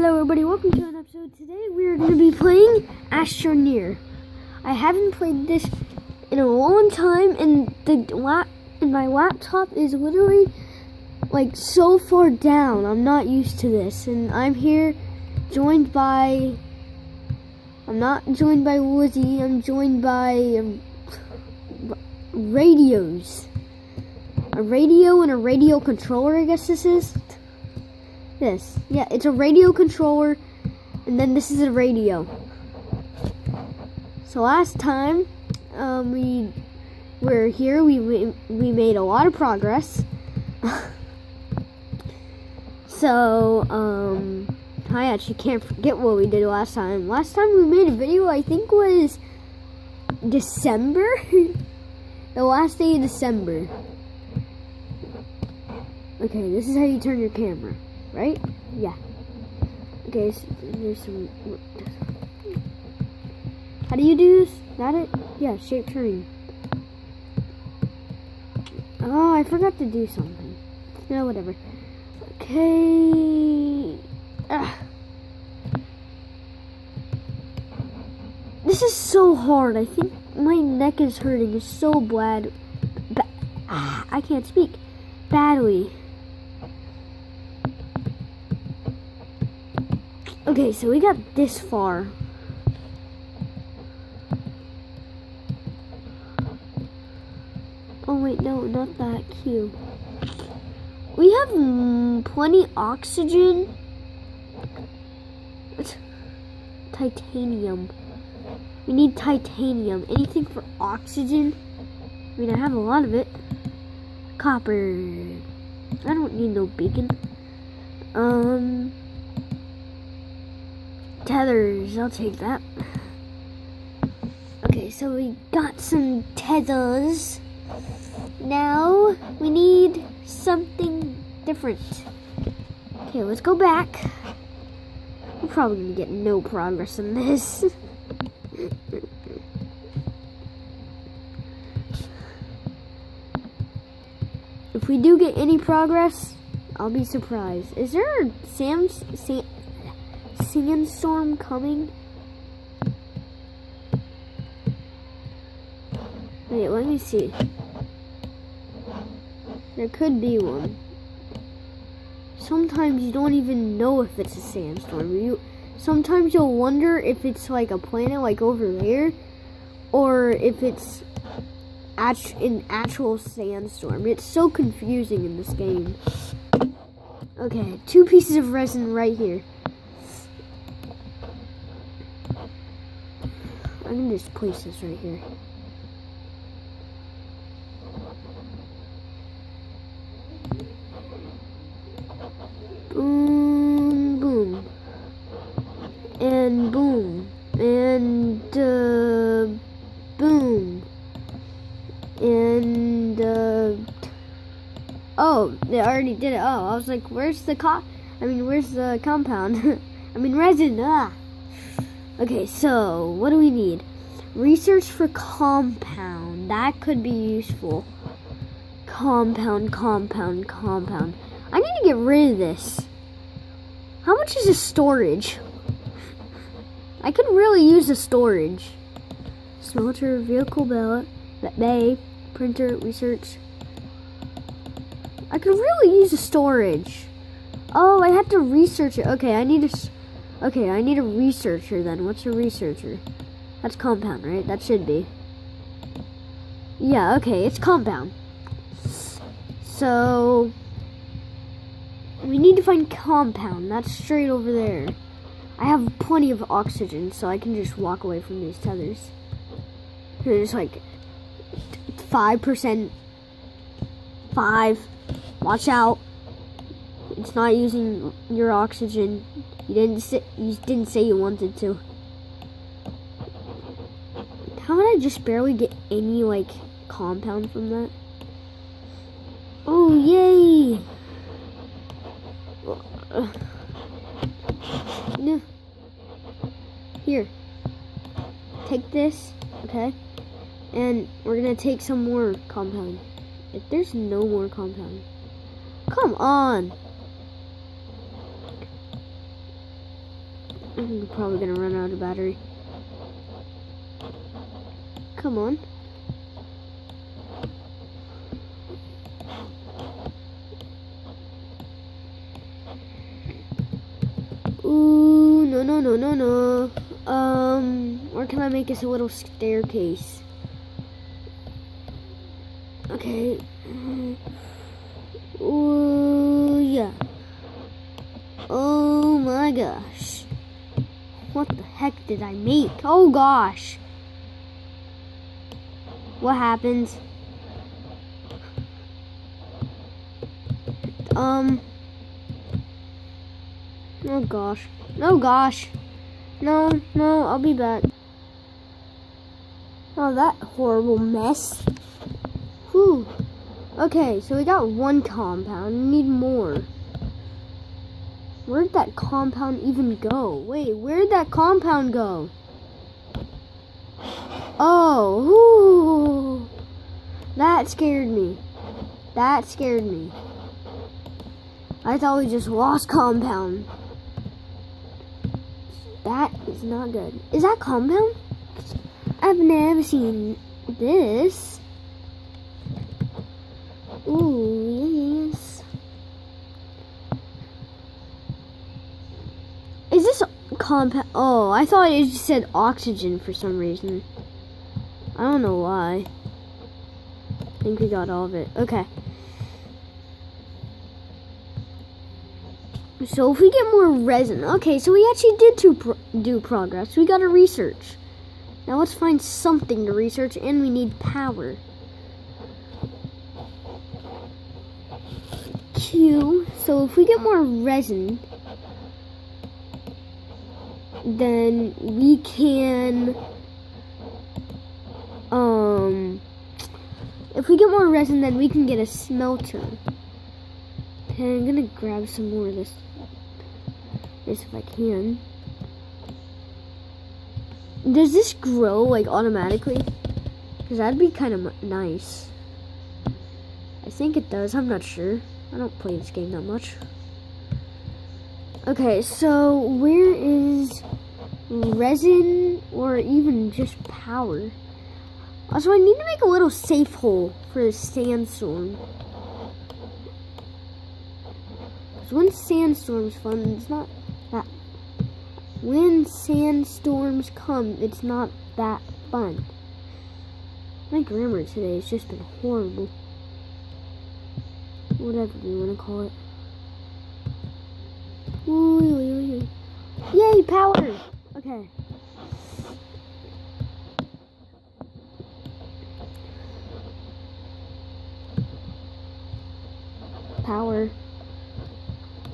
Hello everybody, welcome to an episode. Today we're going to be playing ASTRONEER. I haven't played this in a long time, and my laptop is literally like so far down. I'm not used to this, and I'm here joined by, I'm not joined by Woozy, I'm joined by radios. A radio and a radio controller, I guess this is. This. Yeah, it's a radio controller, and then this is a radio. So last time we were here, we made a lot of progress. So I actually can't forget what we did last time. Last time we made a video, I think was December, the last day of December. Okay, this is how you turn your camera. Right? Yeah. Okay, so there's some. How do you do this? That it? Yeah, shape turning. Oh, I forgot to do something. No, whatever. Okay. This is so hard. I think my neck is hurting. It's so bad. I can't speak. Badly. Okay, so we got this far. Oh wait, no, not that cue. We have plenty oxygen. What's titanium? We need titanium. Anything for oxygen? I mean, I have a lot of it. Copper. I don't need no beacon. Tethers, I'll take that. Okay, so we got some tethers. Now we need something different. Okay, let's go back. We're probably gonna get no progress in this. If we do get any progress, I'll be surprised. Is there a Sandstorm coming? Wait, let me see. There could be one. Sometimes you don't even know if it's a sandstorm. Sometimes you'll wonder if it's like a planet like over there, or if it's an actual sandstorm. It's so confusing in this game. Okay, 2 pieces of resin right here. I can just place this right here. Boom, boom. And boom. And, boom. And, oh, they already did it. Oh, I was like, where's the compound? I mean, resin, Okay, so what do we need? Research for compound. That could be useful. Compound. I need to get rid of this. How much is the storage? I could really use the storage. Smelter, vehicle bay, printer, research. I could really use the storage. Oh, I have to research it. Okay, I need a researcher then. What's a researcher? That's compound, right? That should be. Yeah, okay, it's compound. So we need to find compound. That's straight over there. I have plenty of oxygen, so I can just walk away from these tethers. There's like 5%. 5. Watch out. It's not using your oxygen. You didn't say you wanted to. How would I just barely get any like compound from that? Oh yay! No. Here. Take this, okay? And we're gonna take some more compound. If there's no more compound. Come on! I'm probably gonna run out of battery. Come on. Ooh, no, no, no, no, no. Or can I make this a little staircase? Okay. Ooh, yeah. Oh my gosh. What the heck did I make? Oh gosh. What happens? Oh gosh. Oh gosh. No, I'll be back. Oh, that horrible mess. Whew. Okay, so we got one compound. We need more. Where'd that compound even go? Wait, where'd that compound go? Oh, whew. That scared me. That scared me. I thought we just lost compound. That is not good. Is that compound? I've never seen this. Ooh, yes. Is this compound? Oh, I thought it just said oxygen for some reason. I don't know why. I think we got all of it. Okay. So if we get more resin, okay, so we actually did do progress. We got to research. Now let's find something to research, and we need power. Q. So if we get more resin, then we can, if we get more resin, then we can get a smelter. Okay, I'm gonna grab some more of this if I can. Does this grow like automatically? Because that'd be kind of nice. I think it does. I'm not sure. I don't play this game that much. Okay, so where is resin or even just power? Also, I need to make a little safe hole for the sandstorm. Because when sandstorms fun, it's not that. When sandstorms come, it's not that fun. My grammar today has just been horrible. Whatever you want to call it. Ooh, yay, power! Okay. Power.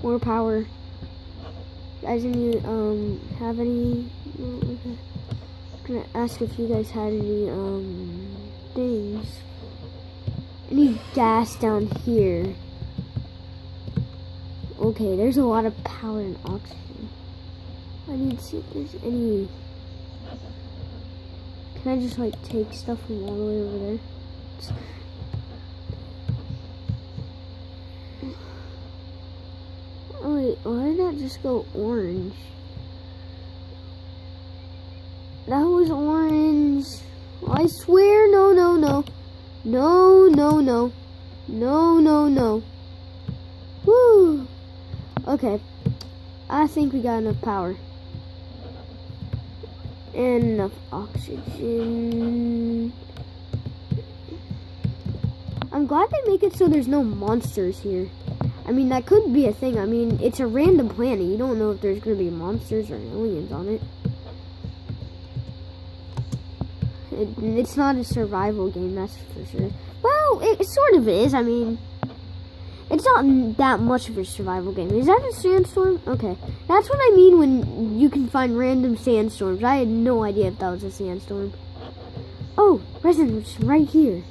More power. Guys, any, have any, okay. I'm gonna ask if you guys had any, things. Any gas down here. Okay, there's a lot of power and oxygen. I need to see if there's any. Can I just like take stuff from all the way over there? Oh wait, why did that just go orange? That was orange. I swear, no. No. Woo! Okay, I think we got enough power. And enough oxygen. I'm glad they make it so there's no monsters here. I mean, that could be a thing. I mean, it's a random planet. You don't know if there's going to be monsters or aliens on it. It's not a survival game, that's for sure. Well, it sort of is. I mean, it's not that much of a survival game. Is that a sandstorm? Okay. That's what I mean when you can find random sandstorms. I had no idea if that was a sandstorm. Oh, resin was right here.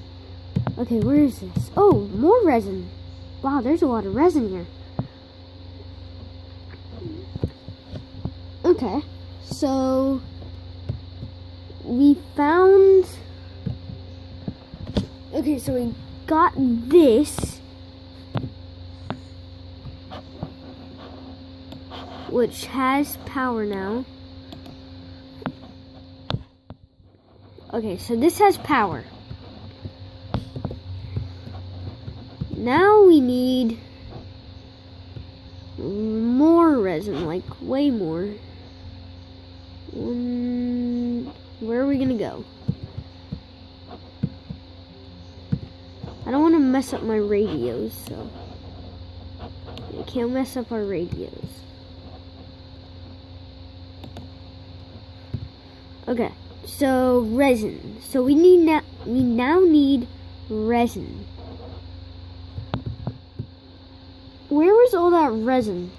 Okay, where is this? Oh, more resin. Wow, there's a lot of resin here. Okay, so we found. Okay, so we got this. which has power now. Okay, so this has power. Now we need more resin, like way more. Where are we gonna go? I don't want to mess up my radios, so I can't mess up our radios. Okay, so resin. So we now need resin. Where was all that resin?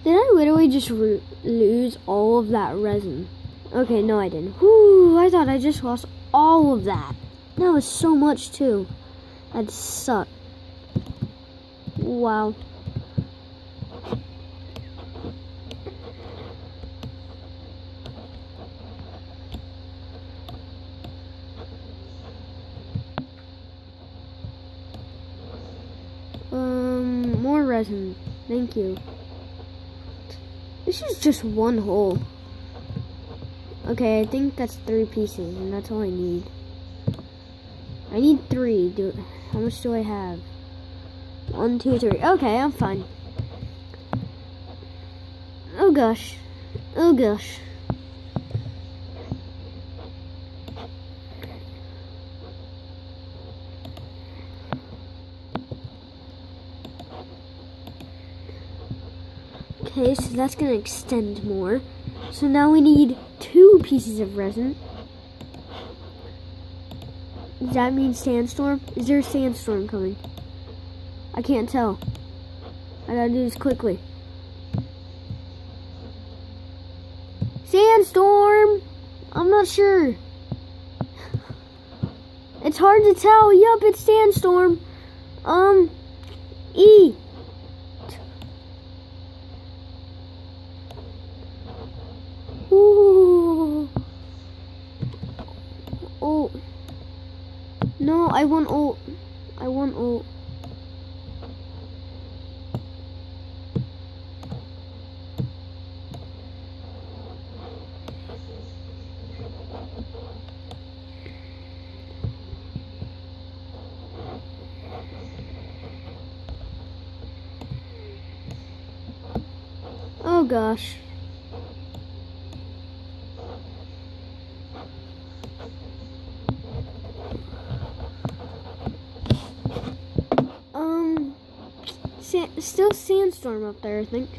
Did I literally just lose all of that resin? Okay, no I didn't. Whew, I thought I just lost all of that. That was so much too. That sucked. Wow. More resin. Thank you. This is just one hole. Okay, I think that's 3 pieces, and that's all I need. I need 3. How much do I have? 1, 2, 3. Okay, I'm fine. Oh gosh. Oh gosh. Okay, so that's gonna extend more. So now we need 2 pieces of resin. Does that mean sandstorm? Is there a sandstorm coming? I can't tell. I gotta do this quickly. Sandstorm! I'm not sure. It's hard to tell. Yup, it's sandstorm. E. Ooh. Oh. No, I want ult. I want ult. Oh gosh. Still sandstorm up there, I think.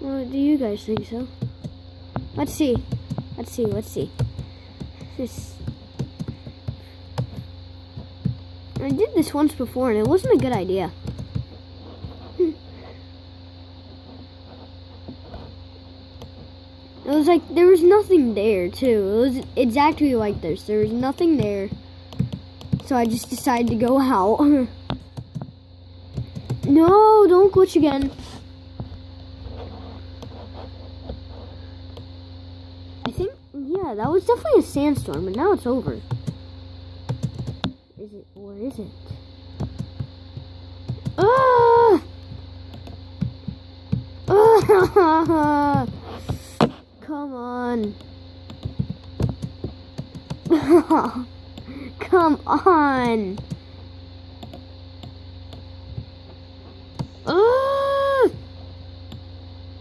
Well, do you guys think so? Let's see. Let's see. Let's see. I did this once before, and it wasn't a good idea. It was like there was nothing there too. It was exactly like this. There was nothing there, so I just decided to go out. No, don't glitch again. I think, yeah, that was definitely a sandstorm, but now it's over. Is it, or is it? Ah! Ah! Come on. Come on.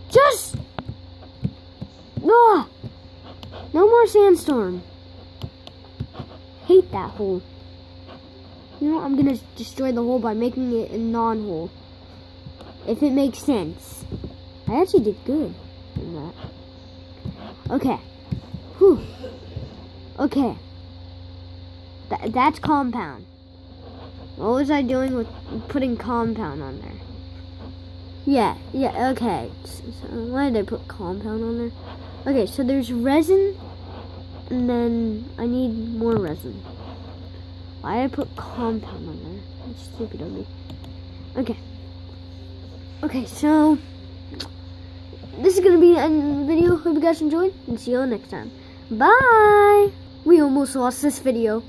Just no more sandstorm. Hate that hole. You know, I'm gonna destroy the hole by making it a non-hole, if it makes sense. I actually did good in that. Okay. Whew. Okay. That's compound. What was I doing with putting compound on there? Yeah, okay. So why did I put compound on there? Okay, so there's resin, and then I need more resin. Why did I put compound on there? That's stupid of me. Okay. Okay, so this is going to be the end of the video. Hope you guys enjoyed, and see you all next time. Bye! We almost lost this video.